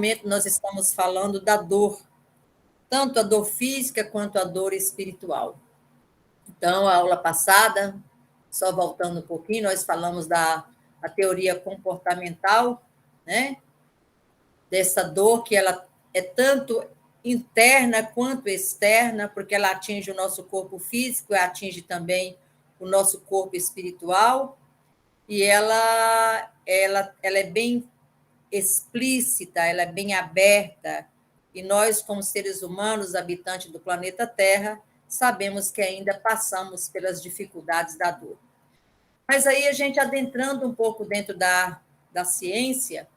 momento nós estamos falando da dor, tanto a dor física quanto a dor espiritual. Então, a aula passada, só voltando um pouquinho, nós falamos da a teoria comportamental, né? Dessa dor que ela é tanto interna quanto externa, porque ela atinge o nosso corpo físico, atinge também o nosso corpo espiritual, e ela é bem explícita, ela é bem aberta, e nós, como seres humanos, habitantes do planeta Terra, sabemos que ainda passamos pelas dificuldades da dor. Mas aí a gente adentrando um pouco dentro da ciência,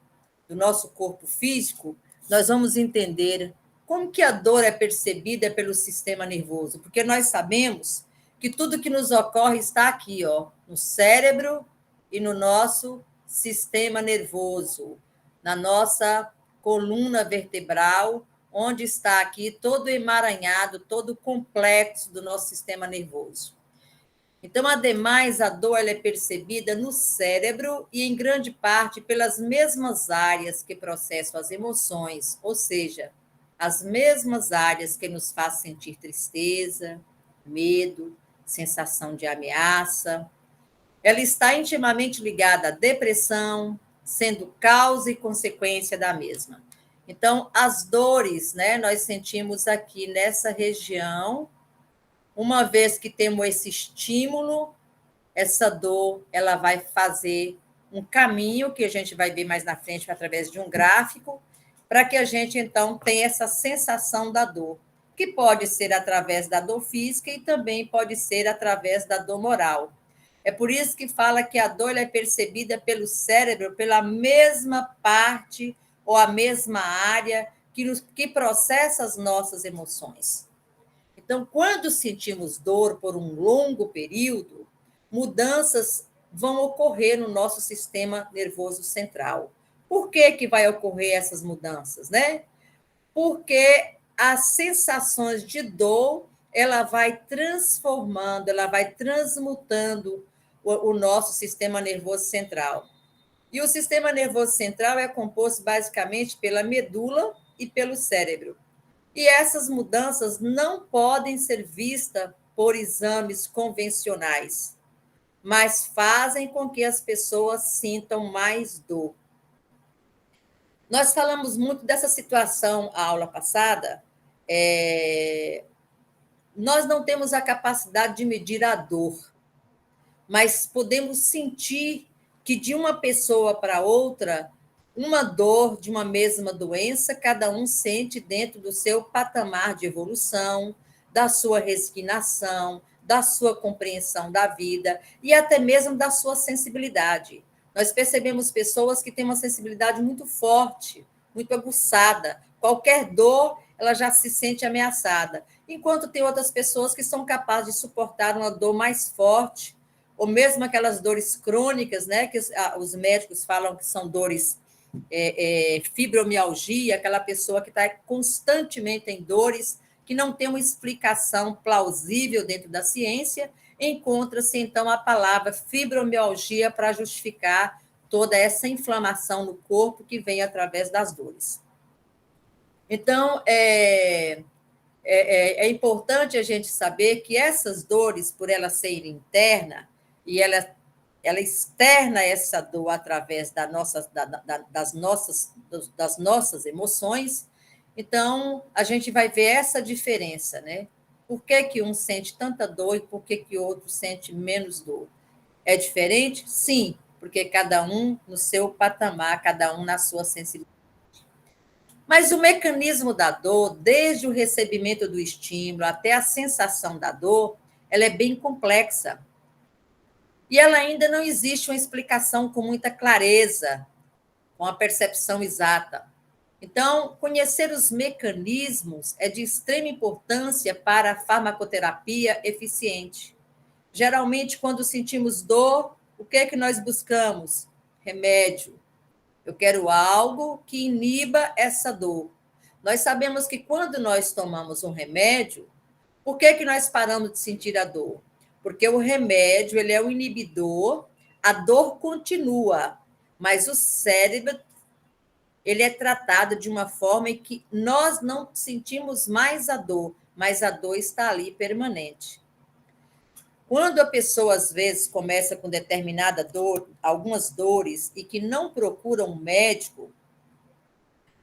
do nosso corpo físico, nós vamos entender como que a dor é percebida pelo sistema nervoso, porque nós sabemos que tudo que nos ocorre está aqui, ó, no cérebro e no nosso sistema nervoso, na nossa coluna vertebral, onde está aqui todo o emaranhado, todo o complexo do nosso sistema nervoso. Então, ademais, a dor ela é percebida no cérebro e, em grande parte, pelas mesmas áreas que processam as emoções, ou seja, as mesmas áreas que nos fazem sentir tristeza, medo, sensação de ameaça. Ela está intimamente ligada à depressão, sendo causa e consequência da mesma. Então, as dores, né, nós sentimos aqui nessa região, uma vez que temos esse estímulo, essa dor ela vai fazer um caminho que a gente vai ver mais na frente através de um gráfico, para que a gente, então, tenha essa sensação da dor, que pode ser através da dor física e também pode ser através da dor moral. É por isso que fala que a dor é percebida pelo cérebro, pela mesma parte ou a mesma área que processa as nossas emoções. Então, quando sentimos dor por um longo período, mudanças vão ocorrer no nosso sistema nervoso central. Por que que vai ocorrer essas mudanças, né? Porque as sensações de dor, ela vai transformando, ela vai transmutando o nosso sistema nervoso central. E o sistema nervoso central é composto basicamente pela medula e pelo cérebro. E essas mudanças não podem ser vistas por exames convencionais, mas fazem com que as pessoas sintam mais dor. Nós falamos muito dessa situação a aula passada. Nós não temos a capacidade de medir a dor, mas podemos sentir que de uma pessoa para outra, uma dor de uma mesma doença, cada um sente dentro do seu patamar de evolução, da sua resignação, da sua compreensão da vida e até mesmo da sua sensibilidade. Nós percebemos pessoas que têm uma sensibilidade muito forte, muito aguçada. Qualquer dor, ela já se sente ameaçada. Enquanto tem outras pessoas que são capazes de suportar uma dor mais forte, ou mesmo aquelas dores crônicas, né, que os médicos falam que são dores fibromialgia, aquela pessoa que está constantemente em dores, que não tem uma explicação plausível dentro da ciência, encontra-se, então, a palavra fibromialgia para justificar toda essa inflamação no corpo que vem através das dores. Então, é importante a gente saber que essas dores, por elas serem internas, e ela externa essa dor através das nossas emoções, então a gente vai ver essa diferença, né? Por que que um sente tanta dor e por que que o outro sente menos dor? É diferente? Sim, porque cada um no seu patamar, cada um na sua sensibilidade. Mas o mecanismo da dor, desde o recebimento do estímulo até a sensação da dor, ela é bem complexa. E ela ainda não existe uma explicação com muita clareza, com a percepção exata. Então, conhecer os mecanismos é de extrema importância para a farmacoterapia eficiente. Geralmente, quando sentimos dor, o que é que nós buscamos? Remédio. Eu quero algo que iniba essa dor. Nós sabemos que quando nós tomamos um remédio, por que que nós paramos de sentir a dor? Porque o remédio ele é um inibidor, a dor continua, mas o cérebro ele é tratado de uma forma em que nós não sentimos mais a dor, mas a dor está ali permanente. Quando a pessoa, às vezes, começa com determinada dor, algumas dores, e que não procura um médico,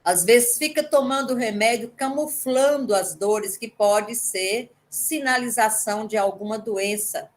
às vezes fica tomando remédio, camuflando as dores, que pode ser sinalização de alguma doença.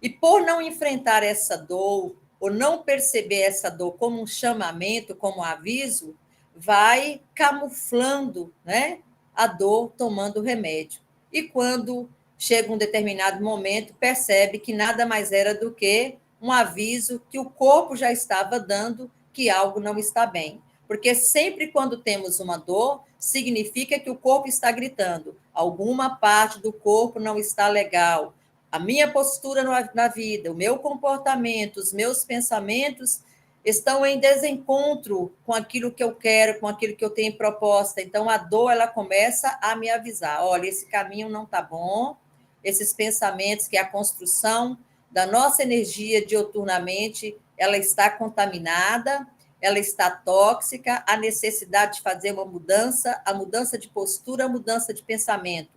E por não enfrentar essa dor, ou não perceber essa dor como um chamamento, como um aviso, vai camuflando, né, a dor tomando remédio. E quando chega um determinado momento, percebe que nada mais era do que um aviso que o corpo já estava dando que algo não está bem. Porque sempre quando temos uma dor, significa que o corpo está gritando, alguma parte do corpo não está legal, a minha postura na vida, o meu comportamento, os meus pensamentos estão em desencontro com aquilo que eu quero, com aquilo que eu tenho em proposta. Então, a dor, ela começa a me avisar, olha, esse caminho não está bom, esses pensamentos, que é a construção da nossa energia dioturnamente, ela está contaminada, ela está tóxica, a necessidade de fazer uma mudança, a mudança de postura, a mudança de pensamento.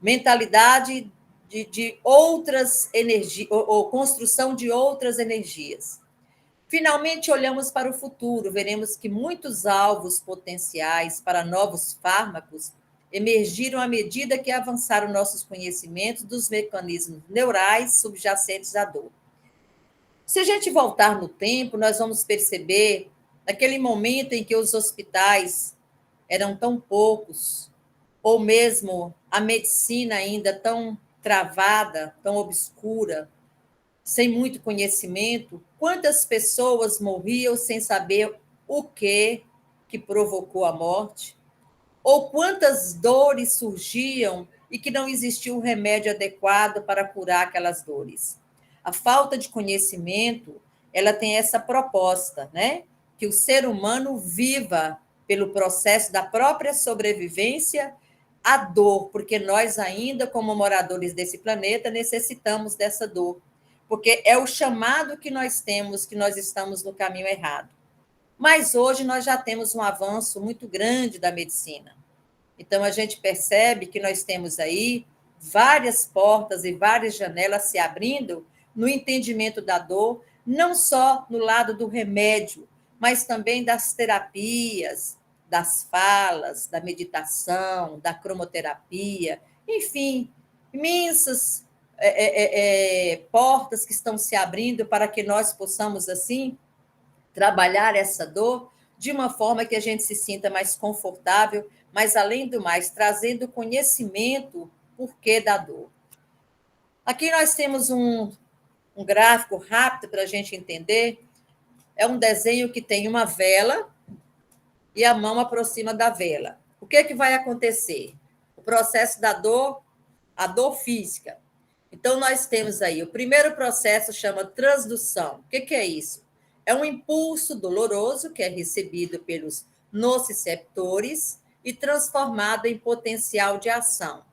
Mentalidade de outras energias, ou construção de outras energias. Finalmente, olhamos para o futuro, veremos que muitos alvos potenciais para novos fármacos emergiram à medida que avançaram nossos conhecimentos dos mecanismos neurais subjacentes à dor. Se a gente voltar no tempo, nós vamos perceber, naquele momento em que os hospitais eram tão poucos, ou mesmo a medicina ainda tão travada, tão obscura, sem muito conhecimento, quantas pessoas morriam sem saber o que provocou a morte, ou quantas dores surgiam e que não existia um remédio adequado para curar aquelas dores. A falta de conhecimento, ela tem essa proposta, né? Que o ser humano viva pelo processo da própria sobrevivência a dor, porque nós ainda, como moradores desse planeta, necessitamos dessa dor, porque é o chamado que nós temos, que nós estamos no caminho errado. Mas hoje nós já temos um avanço muito grande da medicina. Então, a gente percebe que nós temos aí várias portas e várias janelas se abrindo no entendimento da dor, não só no lado do remédio, mas também das terapias, das falas, da meditação, da cromoterapia, enfim, imensas portas que estão se abrindo para que nós possamos, assim, trabalhar essa dor de uma forma que a gente se sinta mais confortável, mas, além do mais, trazendo conhecimento porquê da dor. Aqui nós temos um gráfico rápido para a gente entender. É um desenho que tem uma vela e a mão aproxima da vela. O que vai acontecer? O processo da dor, a dor física. Então, nós temos aí, o primeiro processo chama transdução. O que é isso? É um impulso doloroso que é recebido pelos nociceptores e transformado em potencial de ação.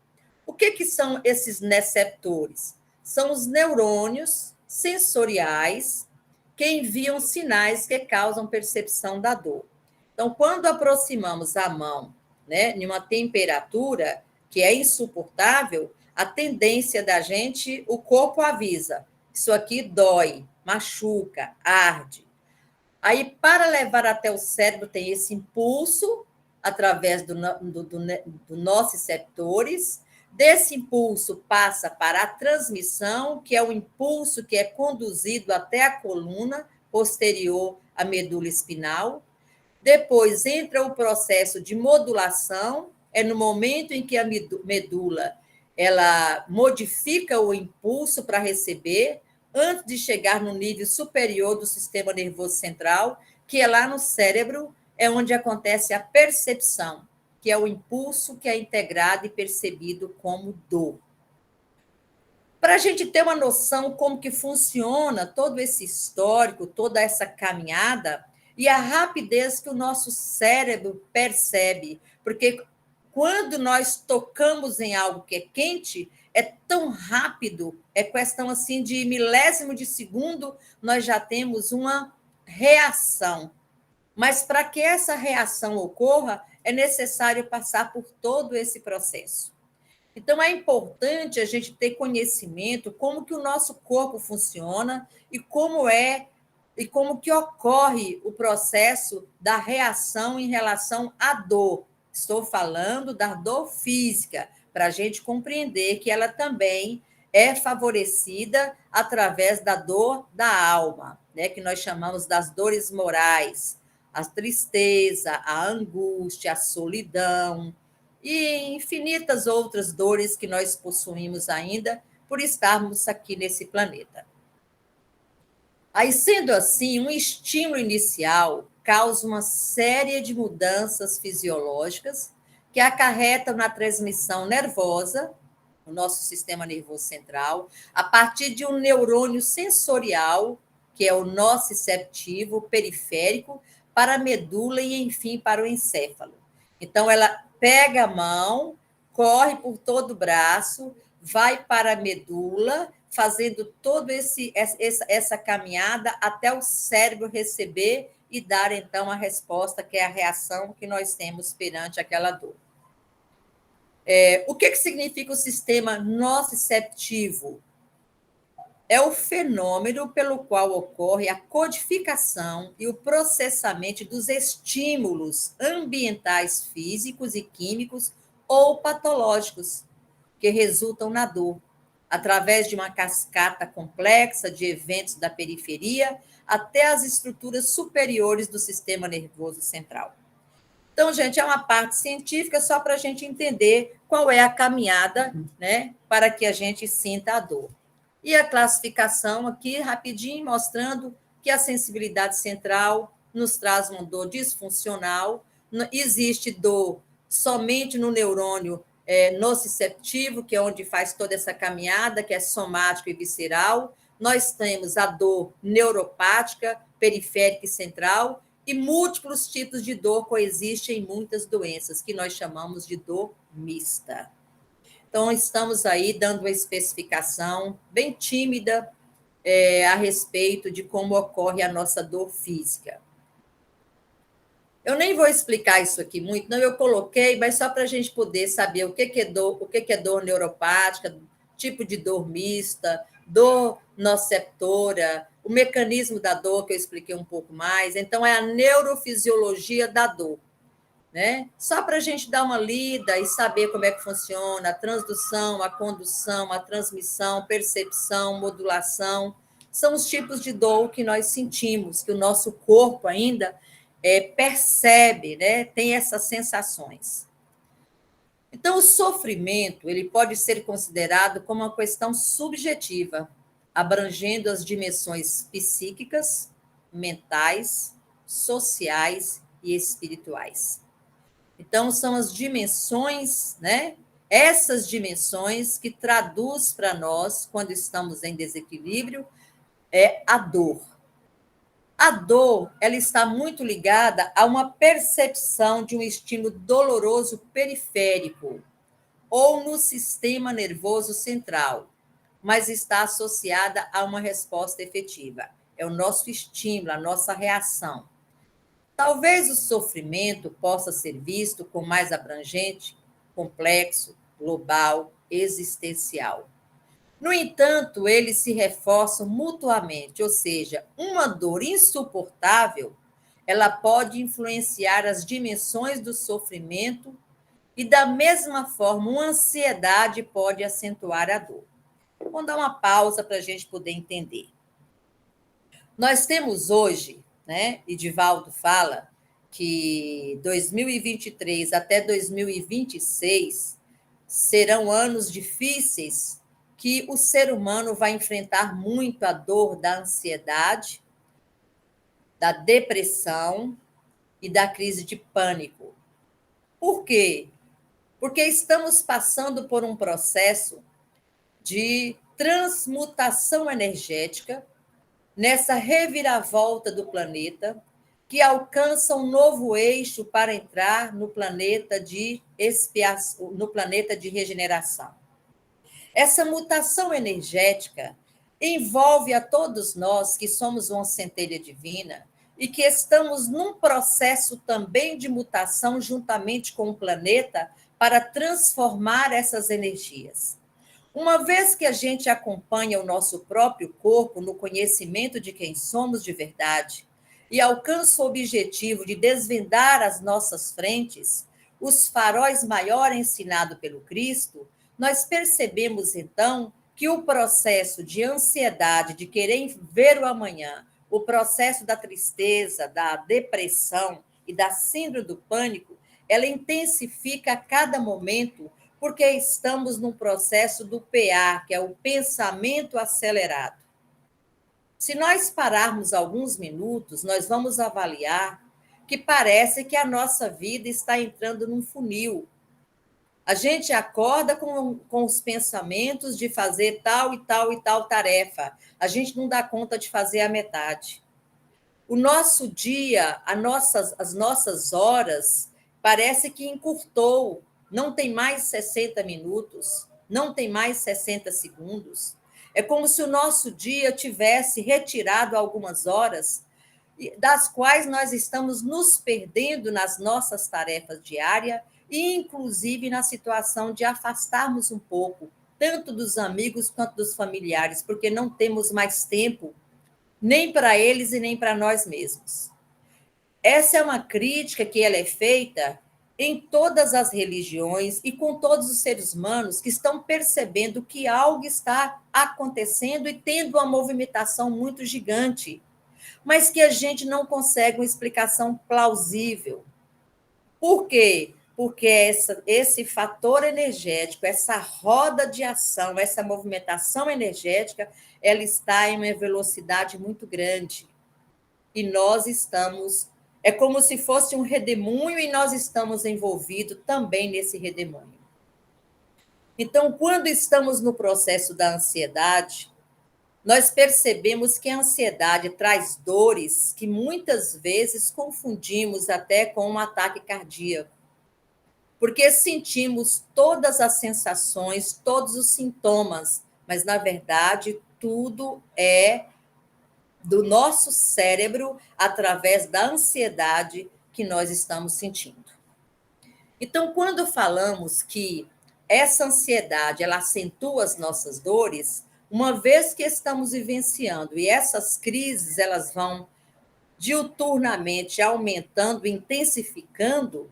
O que são esses neceptores? São os neurônios sensoriais que enviam sinais que causam percepção da dor. Então, quando aproximamos a mão, né, em uma temperatura que é insuportável, a tendência da gente, o corpo avisa, isso aqui dói, machuca, arde. Aí, para levar até o cérebro, tem esse impulso, através do nociceptores. Desse impulso passa para a transmissão, que é o impulso que é conduzido até a coluna posterior à medula espinal. Depois entra o processo de modulação, é no momento em que a medula ela modifica o impulso para receber, antes de chegar no nível superior do sistema nervoso central, que é lá no cérebro, é onde acontece a percepção, que é o impulso que é integrado e percebido como dor. Para a gente ter uma noção como que funciona todo esse histórico, toda essa caminhada, e a rapidez que o nosso cérebro percebe, porque quando nós tocamos em algo que é quente, é tão rápido, é questão assim de milésimo de segundo, nós já temos uma reação. Mas para que essa reação ocorra, é necessário passar por todo esse processo. Então, é importante a gente ter conhecimento como que o nosso corpo funciona e como que ocorre o processo da reação em relação à dor. Estou falando da dor física, para a gente compreender que ela também é favorecida através da dor da alma, né, que nós chamamos das dores morais, a tristeza, a angústia, a solidão, e infinitas outras dores que nós possuímos ainda por estarmos aqui nesse planeta. Aí, sendo assim, um estímulo inicial causa uma série de mudanças fisiológicas que acarretam na transmissão nervosa, no nosso sistema nervoso central, a partir de um neurônio sensorial, que é o nociceptivo periférico, para a medula e, enfim, para o encéfalo. Então, ela pega a mão, corre por todo o braço, vai para a medula, fazendo toda essa caminhada até o cérebro receber e dar, então, a resposta, que é a reação que nós temos perante aquela dor. O que significa o sistema nociceptivo? É o fenômeno pelo qual ocorre a codificação e o processamento dos estímulos ambientais físicos e químicos ou patológicos que resultam na dor, através de uma cascata complexa de eventos da periferia até as estruturas superiores do sistema nervoso central. Então, gente, é uma parte científica só para a gente entender qual é a caminhada, né, para que a gente sinta a dor. E a classificação aqui, rapidinho, mostrando que a sensibilidade central nos traz uma dor disfuncional, existe dor somente no neurônio nociceptivo, que é onde faz toda essa caminhada, que é somático e visceral. Nós temos a dor neuropática, periférica e central, e múltiplos tipos de dor coexistem em muitas doenças, que nós chamamos de dor mista. Então, estamos aí dando uma especificação bem tímida a respeito de como ocorre a nossa dor física. Eu nem vou explicar isso aqui muito, não, eu coloquei, mas só para a gente poder saber o que é dor neuropática, tipo de dor mista, dor noceptora, o mecanismo da dor, que eu expliquei um pouco mais. Então, é a neurofisiologia da dor, né? Só para a gente dar uma lida e saber como é que funciona a transdução, a condução, a transmissão, percepção, modulação. São os tipos de dor que nós sentimos, que o nosso corpo ainda percebe, né? Tem essas sensações. Então, o sofrimento ele pode ser considerado como uma questão subjetiva, abrangendo as dimensões psíquicas, mentais, sociais e espirituais. Então, são as dimensões, né? Essas dimensões que traduz para nós, quando estamos em desequilíbrio, a dor. A dor, ela está muito ligada a uma percepção de um estímulo doloroso periférico ou no sistema nervoso central, mas está associada a uma resposta efetiva. É o nosso estímulo, a nossa reação. Talvez o sofrimento possa ser visto como mais abrangente, complexo, global, existencial. No entanto, eles se reforçam mutuamente, ou seja, uma dor insuportável, ela pode influenciar as dimensões do sofrimento e, da mesma forma, uma ansiedade pode acentuar a dor. Vamos dar uma pausa para a gente poder entender. Nós temos hoje, né, e Divaldo fala que 2023 até 2026 serão anos difíceis, que o ser humano vai enfrentar muito a dor da ansiedade, da depressão e da crise de pânico. Por quê? Porque estamos passando por um processo de transmutação energética nessa reviravolta do planeta, que alcança um novo eixo para entrar no planeta de expiação, no planeta de regeneração. Essa mutação energética envolve a todos nós que somos uma centelha divina e que estamos num processo também de mutação juntamente com o planeta para transformar essas energias. Uma vez que a gente acompanha o nosso próprio corpo no conhecimento de quem somos de verdade e alcança o objetivo de desvendar as nossas frentes, os faróis maior ensinado pelo Cristo, nós percebemos então que o processo de ansiedade, de querer ver o amanhã, o processo da tristeza, da depressão e da síndrome do pânico, ela intensifica a cada momento porque estamos num processo do PA, que é o pensamento acelerado. Se nós pararmos alguns minutos, nós vamos avaliar que parece que a nossa vida está entrando num funil. A gente acorda com os pensamentos de fazer tal e tal e tal tarefa. A gente não dá conta de fazer a metade. O nosso dia, as nossas horas, parece que encurtou. Não tem mais 60 minutos, não tem mais 60 segundos. É como se o nosso dia tivesse retirado algumas horas, das quais nós estamos nos perdendo nas nossas tarefas diárias e, inclusive, na situação de afastarmos um pouco, tanto dos amigos quanto dos familiares, porque não temos mais tempo nem para eles e nem para nós mesmos. Essa é uma crítica que ela é feita em todas as religiões e com todos os seres humanos que estão percebendo que algo está acontecendo e tendo uma movimentação muito gigante, mas que a gente não consegue uma explicação plausível. Por quê? Porque esse fator energético, essa roda de ação, essa movimentação energética, ela está em uma velocidade muito grande. E nós estamos, é como se fosse um redemoinho e nós estamos envolvidos também nesse redemoinho. Então, quando estamos no processo da ansiedade, nós percebemos que a ansiedade traz dores que muitas vezes confundimos até com um ataque cardíaco, porque sentimos todas as sensações, todos os sintomas, mas, na verdade, tudo é do nosso cérebro através da ansiedade que nós estamos sentindo. Então, quando falamos que essa ansiedade ela acentua as nossas dores, uma vez que estamos vivenciando e essas crises elas vão diuturnamente aumentando, intensificando,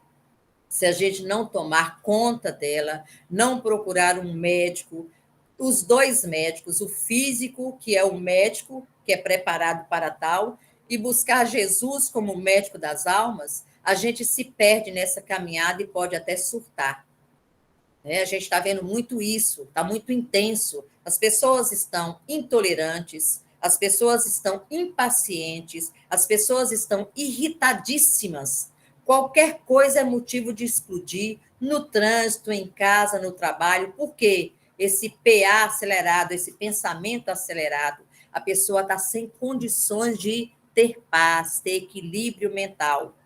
se a gente não tomar conta dela, não procurar um médico, os dois médicos, o físico, que é o médico, que é preparado para tal, e buscar Jesus como médico das almas, a gente se perde nessa caminhada e pode até surtar. A gente está vendo muito isso, está muito intenso. As pessoas estão intolerantes, as pessoas estão impacientes, as pessoas estão irritadíssimas. Qualquer coisa é motivo de explodir no trânsito, em casa, no trabalho. Por quê? Esse PA acelerado, esse pensamento acelerado, a pessoa está sem condições de ter paz, ter equilíbrio mental.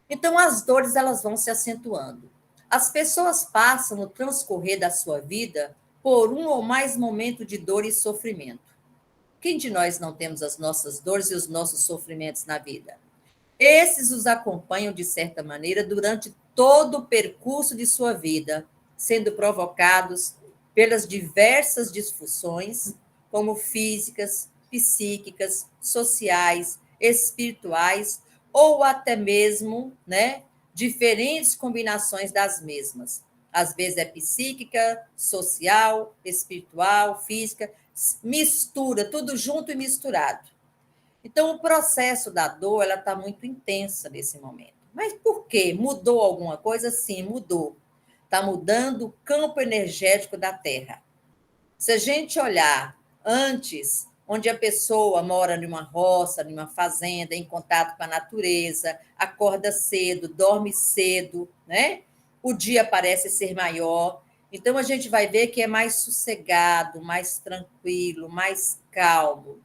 Então, as dores elas vão se acentuando. As pessoas passam no transcorrer da sua vida por um ou mais momentos de dor e sofrimento. Quem de nós não temos as nossas dores e os nossos sofrimentos na vida? Esses os acompanham, de certa maneira, durante todo o percurso de sua vida, sendo provocados pelas diversas disfunções, como físicas, psíquicas, sociais, espirituais, ou até mesmo, diferentes combinações das mesmas. Às vezes é psíquica, social, espiritual, física, mistura, tudo junto e misturado. Então, o processo da dor ela está muito intensa nesse momento. Mas por quê? Mudou alguma coisa? Sim, mudou. Está mudando o campo energético da Terra. Se a gente olhar antes, onde a pessoa mora numa roça, numa fazenda, em contato com a natureza, acorda cedo, dorme cedo, O dia parece ser maior. Então, a gente vai ver que é mais sossegado, mais tranquilo, mais calmo.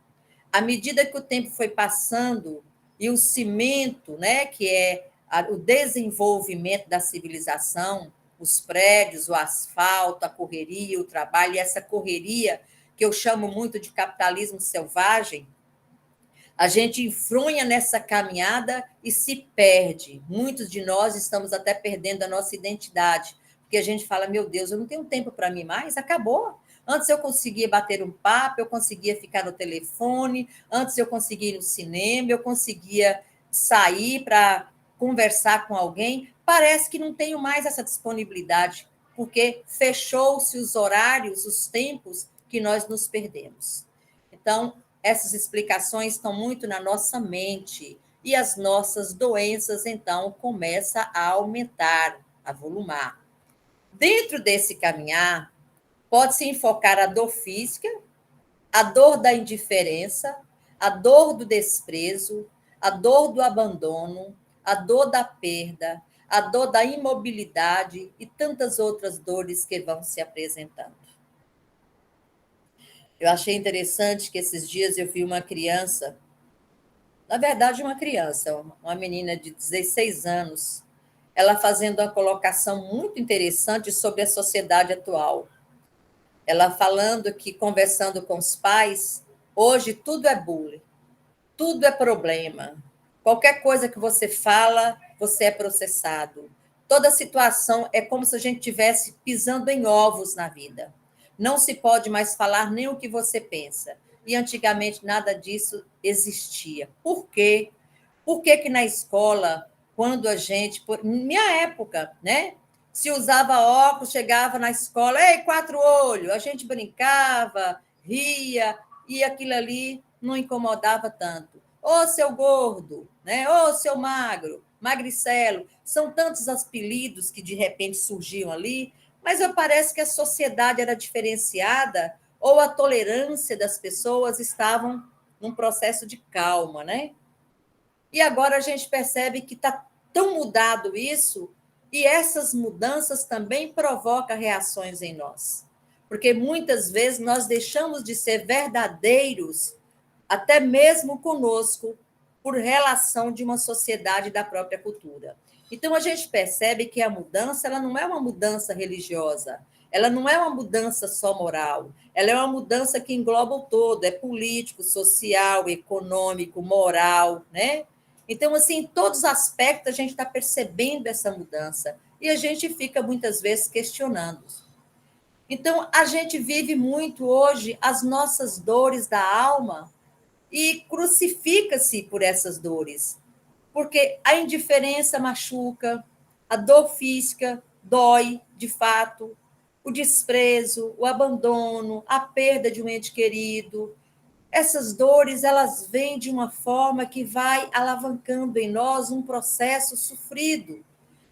À medida que o tempo foi passando e o cimento, que é o desenvolvimento da civilização, os prédios, o asfalto, a correria, o trabalho, e essa correria que eu chamo muito de capitalismo selvagem, A gente enfronha nessa caminhada e se perde. Muitos de nós estamos até perdendo a nossa identidade, porque a gente fala, meu Deus, eu não tenho tempo para mim mais, acabou. Antes eu conseguia bater um papo, eu conseguia ficar no telefone, antes eu conseguia ir no cinema, eu conseguia sair para conversar com alguém. Parece que não tenho mais essa disponibilidade, porque fechou-se os horários, os tempos que nós nos perdemos. Então, essas explicações estão muito na nossa mente e as nossas doenças, então, começam a aumentar, a volumar. Dentro desse caminhar, pode-se enfocar a dor física, a dor da indiferença, a dor do desprezo, a dor do abandono, a dor da perda, a dor da imobilidade e tantas outras dores que vão se apresentando. Eu achei interessante que esses dias eu vi uma criança, na verdade, uma menina de 16 anos, ela fazendo uma colocação muito interessante sobre a sociedade atual. Ela falando que, conversando com os pais, hoje tudo é bullying, tudo é problema. Qualquer coisa que você fala, você é processado. Toda situação é como se a gente estivesse pisando em ovos na vida. Não se pode mais falar nem o que você pensa. E antigamente nada disso existia. Por quê? Por que que na escola, quando a gente, minha época, né? Se usava óculos, chegava na escola, ei, quatro olhos, a gente brincava, ria, e aquilo ali não incomodava tanto. Ô, seu gordo, né? Ô, seu magro, magricelo. São tantos apelidos que de repente surgiam ali, mas parece que a sociedade era diferenciada ou a tolerância das pessoas estavam num processo de calma, né? E agora a gente percebe que está tão mudado isso, e essas mudanças também provocam reações em nós. Porque muitas vezes nós deixamos de ser verdadeiros, até mesmo conosco, por relação de uma sociedade da própria cultura. Então a gente percebe que a mudança ela não é uma mudança religiosa, ela não é uma mudança só moral, ela é uma mudança que engloba o todo, é político, social, econômico, moral, né? Então, assim, em todos os aspectos, a gente está percebendo essa mudança e a gente fica muitas vezes questionando. Então, a gente vive muito hoje as nossas dores da alma e crucifica-se por essas dores, porque a indiferença machuca, a dor física dói, de fato, o desprezo, o abandono, a perda de um ente querido, essas dores, elas vêm de uma forma que vai alavancando em nós um processo sofrido.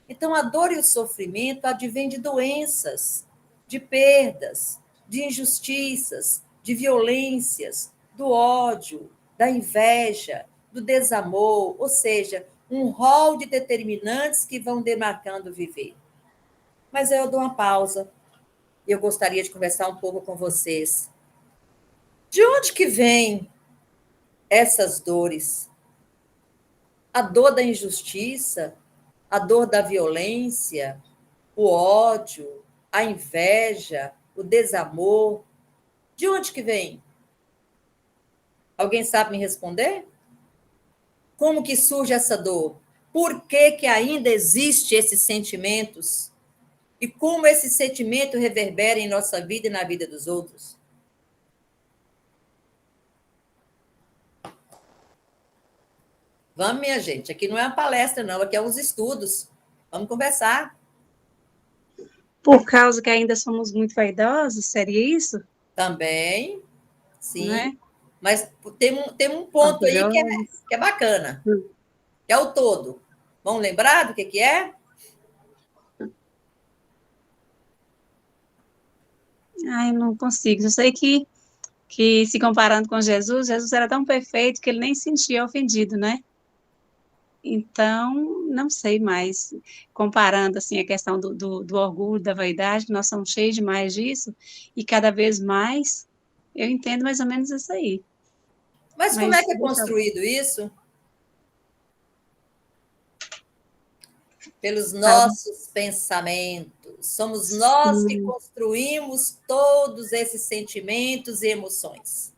Então, a dor e o sofrimento advêm de doenças, de perdas, de injustiças, de violências, do ódio, da inveja, do desamor, ou seja, um rol de determinantes que vão demarcando o viver. Mas eu dou uma pausa e eu gostaria de conversar um pouco com vocês. De onde que vem essas dores? A dor da injustiça, a dor da violência, o ódio, a inveja, o desamor. De onde que vem? Alguém sabe me responder? Como que surge essa dor? Por que que ainda existe esses sentimentos? E como esse sentimento reverbera em nossa vida e na vida dos outros? Vamos, minha gente, aqui não é uma palestra, não, aqui é uns estudos. Vamos conversar. Por causa que ainda somos muito vaidosos, seria isso? Também, sim. Né? Mas tem um ponto aí Orgulhosos. que é bacana, que é o todo. Vamos lembrar do que é? Ai, não consigo. Eu sei que se comparando com Jesus, Jesus era tão perfeito que ele nem se sentia ofendido, né? Então, não sei mais. Comparando, assim, a questão do orgulho, da vaidade, nós somos cheios demais disso, e cada vez mais eu entendo mais ou menos isso aí. Mas como é Mas que é deixa eu... construído isso? Pelos Fala. nossos pensamentos. Somos nós que Sim, construímos todos esses sentimentos e emoções.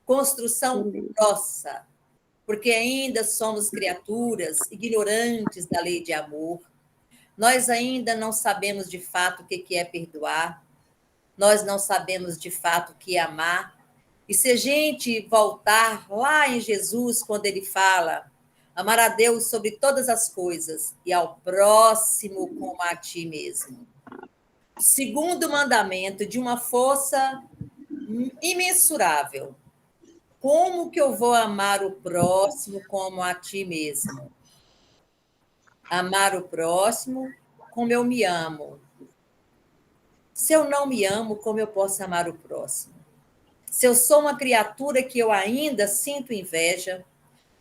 Construção beleza. nossa. porque ainda somos criaturas ignorantes da lei de amor. Nós ainda não sabemos de fato o que é perdoar, nós não sabemos de fato o que é amar. E se a gente voltar lá em Jesus, quando ele fala, amar a Deus sobre todas as coisas e ao próximo como a ti mesmo. Segundo mandamento de uma força imensurável. Como que eu vou amar o próximo como a ti mesmo? Amar o próximo como eu me amo. Se eu não me amo, como eu posso amar o próximo? Se eu sou uma criatura que eu ainda sinto inveja,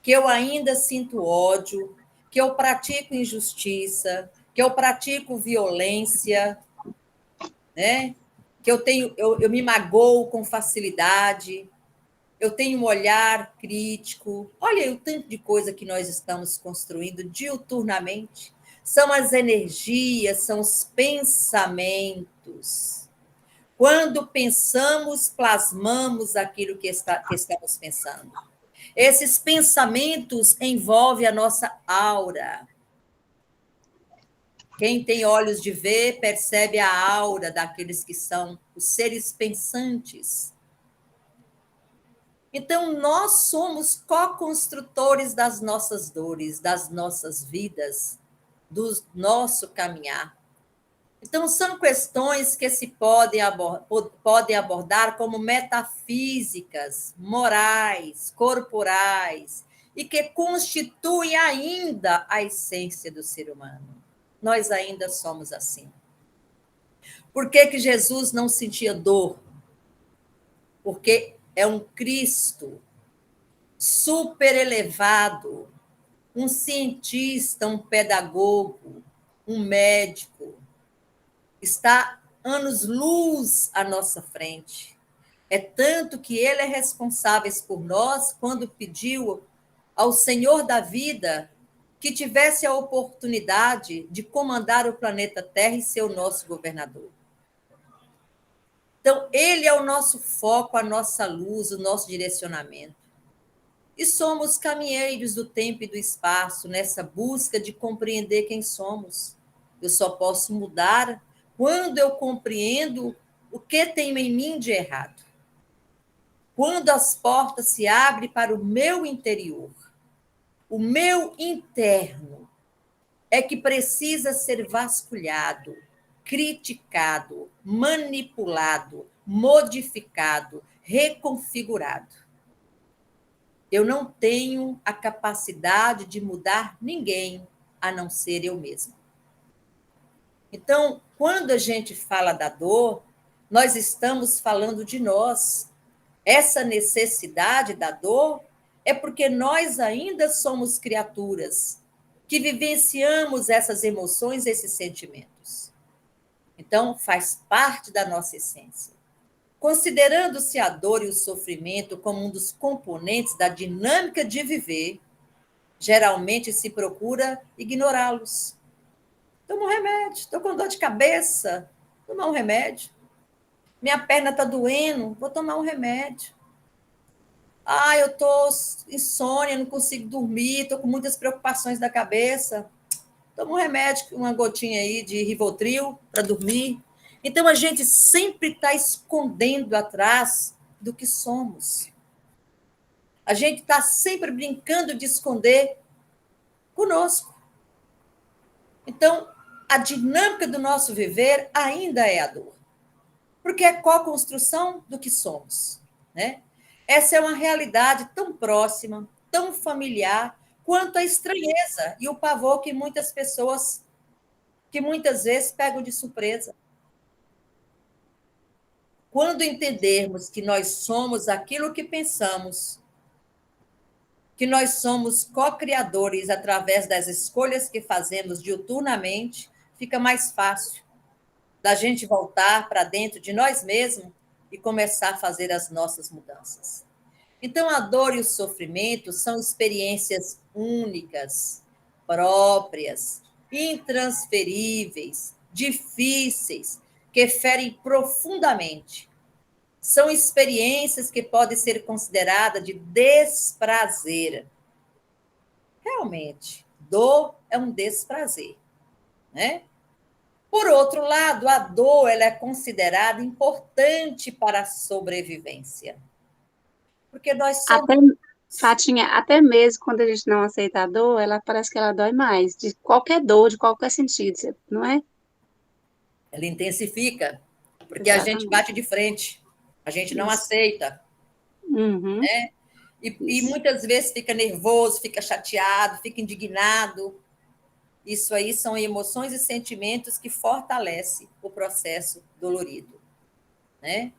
que eu ainda sinto ódio, que eu pratico injustiça, que eu pratico violência, né? Que eu me magoo com facilidade, eu tenho um olhar crítico. Olha aí o tanto de coisa que nós estamos construindo diuturnamente. São as energias, são os pensamentos. Quando pensamos, plasmamos aquilo que estamos pensando. Esses pensamentos envolvem a nossa aura. Quem tem olhos de ver percebe a aura daqueles que são os seres pensantes. Então, nós somos co-construtores das nossas dores, das nossas vidas, do nosso caminhar. Então, são questões que se podem abordar como metafísicas, morais, corporais, e que constituem ainda a essência do ser humano. Nós ainda somos assim. Por que Jesus não sentia dor? Porque é um Cristo super elevado, um cientista, um pedagogo, um médico, está anos-luz à nossa frente. É tanto que ele é responsável por nós quando pediu ao Senhor da vida que tivesse a oportunidade de comandar o planeta Terra e ser o nosso governador. Então, ele é o nosso foco, a nossa luz, o nosso direcionamento. E somos caminheiros do tempo e do espaço nessa busca de compreender quem somos. Eu só posso mudar quando eu compreendo o que tem em mim de errado. Quando as portas se abrem para o meu interior, o meu interno é que precisa ser vasculhado, criticado, manipulado, modificado, reconfigurado. Eu não tenho a capacidade de mudar ninguém, a não ser eu mesma. Então, quando a gente fala da dor, nós estamos falando de nós. Essa necessidade da dor é porque nós ainda somos criaturas que vivenciamos essas emoções, esses sentimentos. Então, faz parte da nossa essência. Considerando-se a dor e o sofrimento como um dos componentes da dinâmica de viver, geralmente se procura ignorá-los. Toma um remédio, estou com dor de cabeça, tomar um remédio. Minha perna está doendo, vou tomar um remédio. Ah, eu estou insônia, não consigo dormir, estou com muitas preocupações da cabeça. Toma um remédio, uma gotinha aí de Rivotril para dormir. Então, a gente sempre está escondendo atrás do que somos. A gente está sempre brincando de esconder conosco. Então, a dinâmica do nosso viver ainda é a dor. Porque é co-construção do que somos, né? Essa é uma realidade tão próxima, tão familiar, quanto a estranheza e o pavor que muitas pessoas, que muitas vezes pegam de surpresa. Quando entendermos que nós somos aquilo que pensamos, que nós somos co-criadores através das escolhas que fazemos diuturnamente, fica mais fácil da gente voltar para dentro de nós mesmos e começar a fazer as nossas mudanças. Então, a dor e o sofrimento são experiências únicas, próprias, intransferíveis, difíceis, que ferem profundamente. São experiências que podem ser consideradas de desprazer, Realmente, dor é um desprazer, né? Por outro lado, a dor ela é considerada importante para a sobrevivência, porque nós somos. Até, Fatinha, até mesmo quando a gente não aceita a dor, ela parece que ela dói mais, de qualquer dor, de qualquer sentido, não é? Ela intensifica, porque a gente Exatamente. bate de frente, a gente não Isso. aceita, Uhum, e isso. muitas vezes fica nervoso, fica chateado, fica indignado. Isso aí são emoções e sentimentos que fortalecem o processo dolorido, né?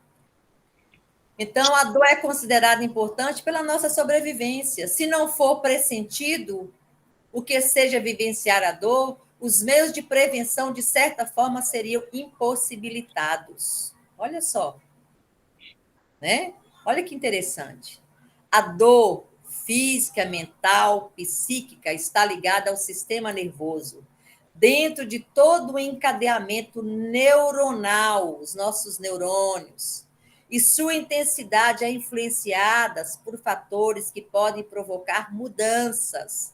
Então, a dor é considerada importante pela nossa sobrevivência. Se não for pressentido o que seja vivenciar a dor, os meios de prevenção, de certa forma, seriam impossibilitados. Olha só, né? Olha que interessante. A dor física, mental, psíquica está ligada ao sistema nervoso. Dentro de todo o encadeamento neuronal, os nossos neurônios, e sua intensidade é influenciada por fatores que podem provocar mudanças,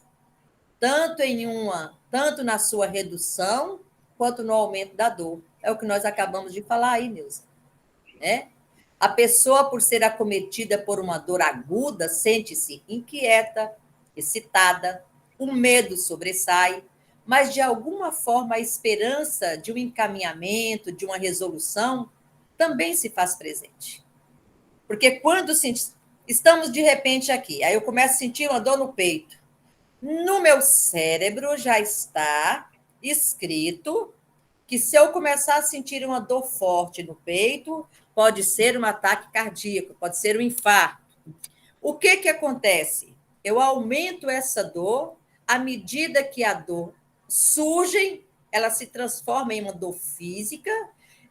tanto na sua redução quanto no aumento da dor. É o que nós acabamos de falar aí, Nilza, né? A pessoa, por ser acometida por uma dor aguda, sente-se inquieta, excitada, o medo sobressai, mas de alguma forma a esperança de um encaminhamento, de uma resolução, também se faz presente. Porque quando estamos de repente aqui, aí eu começo a sentir uma dor no peito, no meu cérebro já está escrito que se eu começar a sentir uma dor forte no peito, pode ser um ataque cardíaco, pode ser um infarto. O que que acontece? Eu aumento essa dor, à medida que a dor surge, ela se transforma em uma dor física,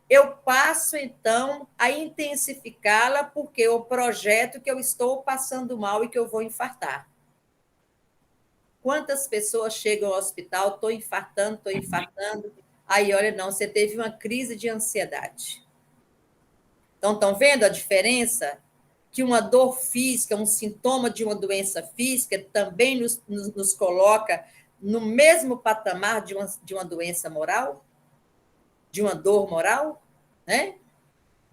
eu passo, então, a intensificá-la porque eu projeto que eu estou passando mal e que eu vou infartar. Quantas pessoas chegam ao hospital, estou infartando. Aí, olha, não, você teve uma crise de ansiedade. Então, estão vendo a diferença? Que uma dor física, um sintoma de uma doença física, também nos coloca no mesmo patamar de uma doença moral, de uma dor moral, né?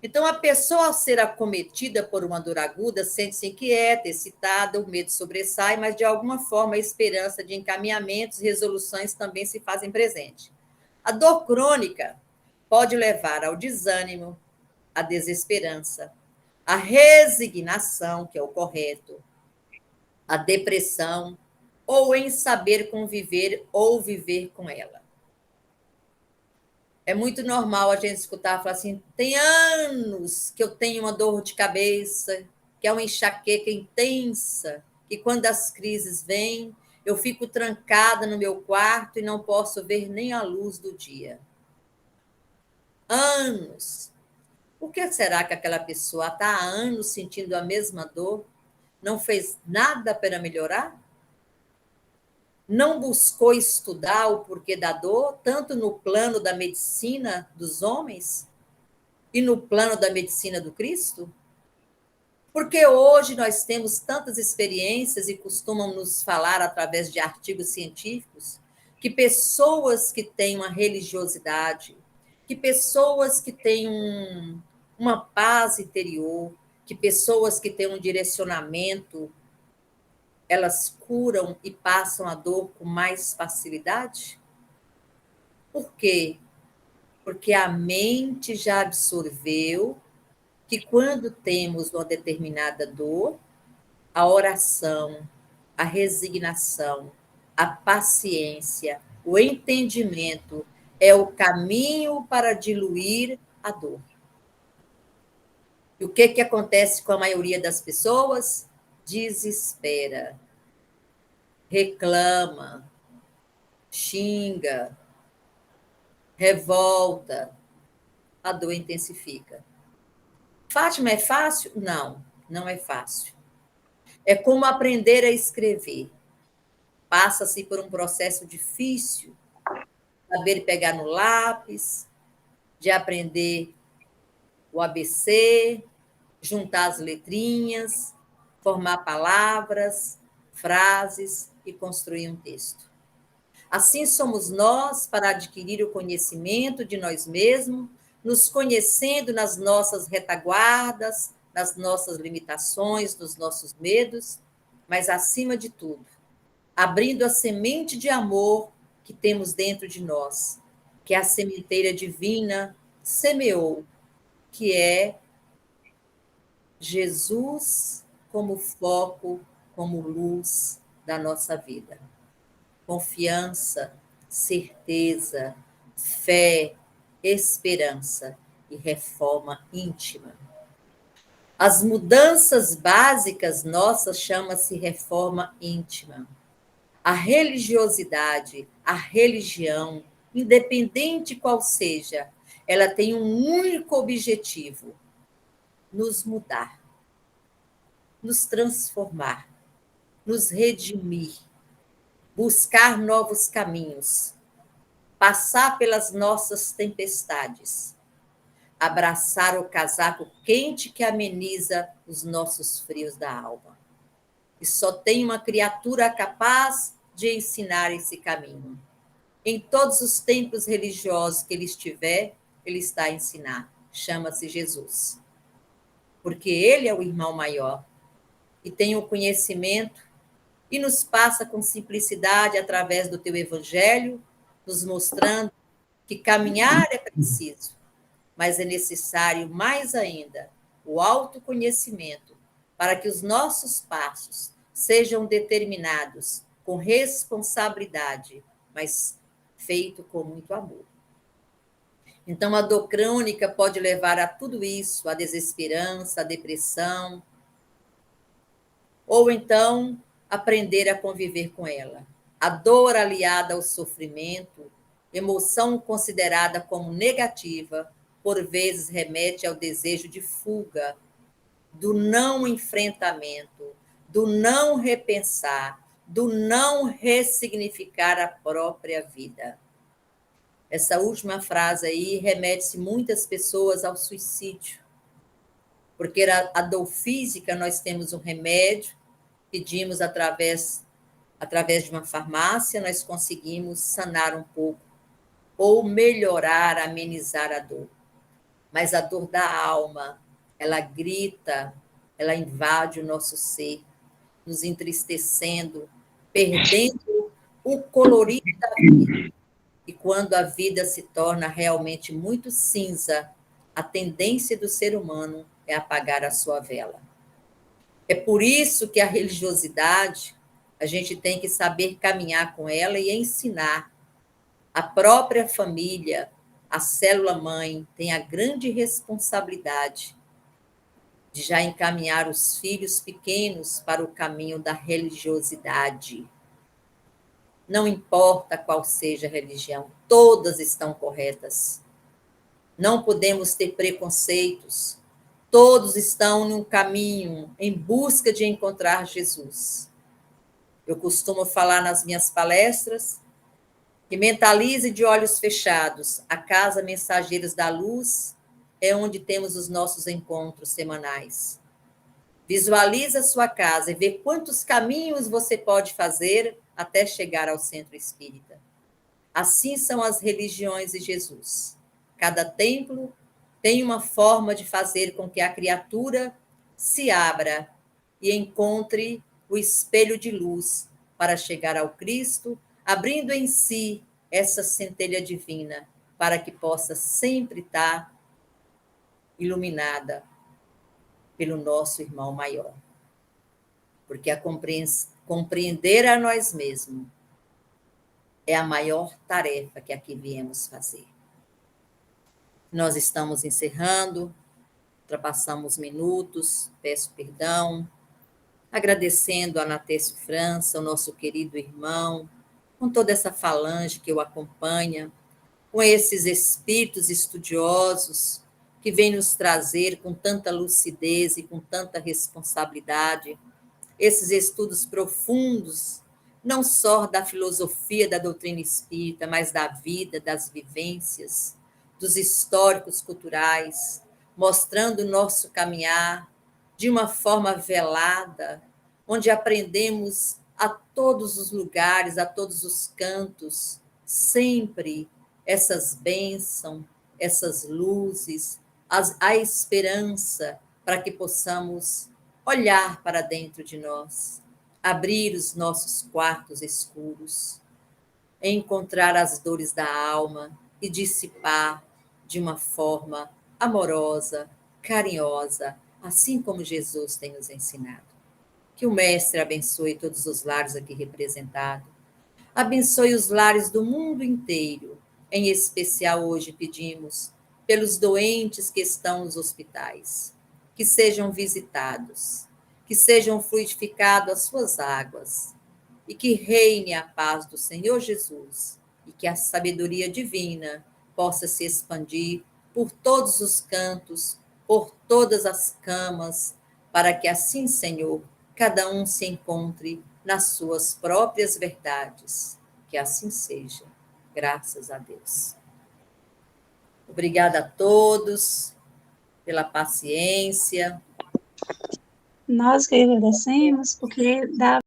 Então, a pessoa, ao ser acometida por uma dor aguda, sente-se inquieta, excitada, o medo sobressai, mas, de alguma forma, a esperança de encaminhamentos e resoluções também se fazem presente. A dor crônica pode levar ao desânimo, à desesperança, à resignação, que é o correto, à depressão, ou em saber conviver ou viver com ela. É muito normal a gente escutar falar assim: tem anos que eu tenho uma dor de cabeça, que é uma enxaqueca intensa, que quando as crises vêm, eu fico trancada no meu quarto e não posso ver nem a luz do dia. Anos. Por que será que aquela pessoa está há anos sentindo a mesma dor? Não fez nada para melhorar? Não buscou estudar o porquê da dor, tanto no plano da medicina dos homens e no plano da medicina do Cristo? Porque hoje nós temos tantas experiências e costumam nos falar através de artigos científicos que pessoas que têm uma religiosidade, que pessoas que têm uma paz interior, que pessoas que têm um direcionamento, elas curam e passam a dor com mais facilidade? Por quê? Porque a mente já absorveu que quando temos uma determinada dor, a oração, a resignação, a paciência, o entendimento é o caminho para diluir a dor. E o que acontece com a maioria das pessoas? Desespera, reclama, xinga, revolta, a dor intensifica. Fátima, é fácil? Não, não é fácil. É como aprender a escrever. Passa-se por um processo difícil, saber pegar no lápis, de aprender o ABC, juntar as letrinhas, formar palavras, frases e construir um texto. Assim somos nós para adquirir o conhecimento de nós mesmos, nos conhecendo nas nossas retaguardas, nas nossas limitações, nos nossos medos, mas, acima de tudo, abrindo a semente de amor que temos dentro de nós, que a sementeira divina semeou, que é Jesus como foco, como luz da nossa vida. Confiança, certeza, fé, esperança e reforma íntima. As mudanças básicas nossas chama-se reforma íntima. A religiosidade, a religião, independente qual seja, ela tem um único objetivo: nos mudar, nos transformar, nos redimir, buscar novos caminhos, passar pelas nossas tempestades, abraçar o casaco quente que ameniza os nossos frios da alma. E só tem uma criatura capaz de ensinar esse caminho. Em todos os templos religiosos que ele estiver, ele está a ensinar. Chama-se Jesus. Porque ele é o irmão maior e tem o conhecimento e nos passa com simplicidade através do teu evangelho, nos mostrando que caminhar é preciso, mas é necessário mais ainda o autoconhecimento para que os nossos passos sejam determinados com responsabilidade, mas feito com muito amor. Então, a dor crônica pode levar a tudo isso, a desesperança, a depressão, ou então aprender a conviver com ela. A dor aliada ao sofrimento, emoção considerada como negativa, por vezes remete ao desejo de fuga, do não enfrentamento, do não repensar, do não ressignificar a própria vida. Essa última frase aí remete muitas pessoas ao suicídio, porque a dor física nós temos um remédio, pedimos através de uma farmácia, nós conseguimos sanar um pouco, ou melhorar, amenizar a dor. Mas a dor da alma, ela grita, ela invade o nosso ser, nos entristecendo, perdendo o colorido da vida. E quando a vida se torna realmente muito cinza, a tendência do ser humano é apagar a sua vela. É por isso que a religiosidade, a gente tem que saber caminhar com ela e ensinar. A própria família, a célula-mãe, tem a grande responsabilidade de já encaminhar os filhos pequenos para o caminho da religiosidade. Não importa qual seja a religião, todas estão corretas. Não podemos ter preconceitos. Todos estão num caminho em busca de encontrar Jesus. Eu costumo falar nas minhas palestras que mentalize de olhos fechados. A casa Mensageiros da Luz é onde temos os nossos encontros semanais. Visualize a sua casa e vê quantos caminhos você pode fazer até chegar ao centro espírita. Assim são as religiões de Jesus. Cada templo tem uma forma de fazer com que a criatura se abra e encontre o espelho de luz para chegar ao Cristo, abrindo em si essa centelha divina, para que possa sempre estar iluminada pelo nosso irmão maior. Porque a compreender a nós mesmos é a maior tarefa que aqui viemos fazer. Nós estamos encerrando, ultrapassamos minutos, peço perdão, agradecendo a Anatécio França, o nosso querido irmão, com toda essa falange que o acompanha, com esses espíritos estudiosos que vêm nos trazer com tanta lucidez e com tanta responsabilidade esses estudos profundos, não só da filosofia da doutrina espírita, mas da vida, das vivências, dos históricos culturais, mostrando o nosso caminhar de uma forma velada, onde aprendemos a todos os lugares, a todos os cantos, sempre essas bênçãos, essas luzes, a esperança para que possamos olhar para dentro de nós, abrir os nossos quartos escuros, encontrar as dores da alma e dissipar de uma forma amorosa, carinhosa, assim como Jesus tem nos ensinado. Que o Mestre abençoe todos os lares aqui representados. Abençoe os lares do mundo inteiro. Em especial, hoje pedimos pelos doentes que estão nos hospitais, que sejam visitados, que sejam fluidificadas as suas águas, e que reine a paz do Senhor Jesus, e que a sabedoria divina possa se expandir por todos os cantos, por todas as camas, para que assim, Senhor, cada um se encontre nas suas próprias verdades. Que assim seja. Graças a Deus. Obrigada a todos pela paciência. Nós que agradecemos, porque dá